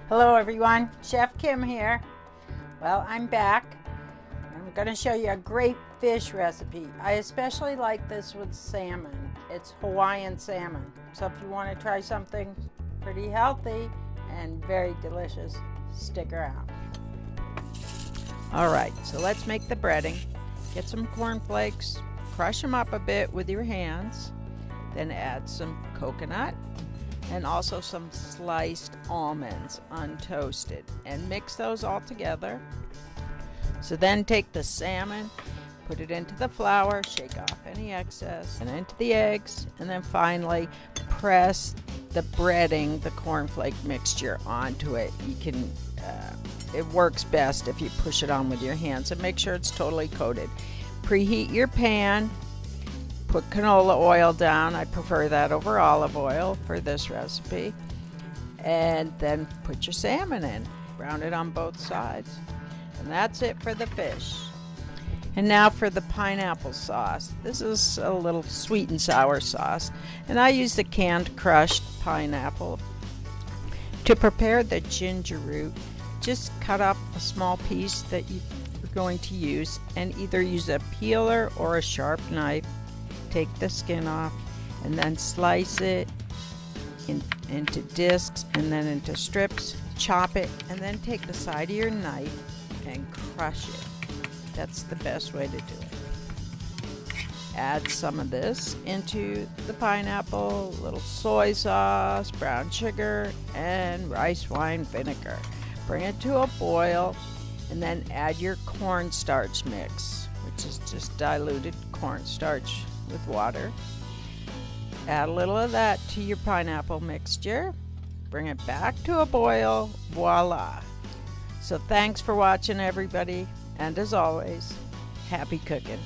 Hello everyone, Chef Kim here. Well, I'm back. I'm going to show you a great fish recipe. I especially like this with salmon. It's Hawaiian salmon. So if you want to try something pretty healthy and very delicious, stick around. Alright, so let's make the breading. Get some cornflakes, crush them up a bit with your hands, then add some coconut and also some sliced almonds untoasted, and mix those all together. So then take the salmon, put it into the flour, shake off any excess, and into the eggs, and then finally press the breading, the cornflake mixture onto it. You can it works best if you push it on with your hands, and make sure it's totally coated. Preheat your pan. Put canola oil down. I prefer that over olive oil for this recipe. And then put your salmon in. Brown it on both sides. And that's it for the fish. And now for the pineapple sauce. This is a little sweet and sour sauce. And I use the canned crushed pineapple. To prepare the ginger root, just cut up a small piece that you're going to use and either use a peeler or a sharp knife. Take the skin off and then slice it into discs and then into strips. Chop it and then take the side of your knife and crush it. That's the best way to do it. Add some of this into the pineapple, a little soy sauce, brown sugar, and rice wine vinegar. Bring it to a boil and then add your cornstarch mix, which is just diluted cornstarch with water. Add a little of that to your pineapple mixture. Bring it back to a boil. Voila! So thanks for watching, everybody, and as always, happy cooking.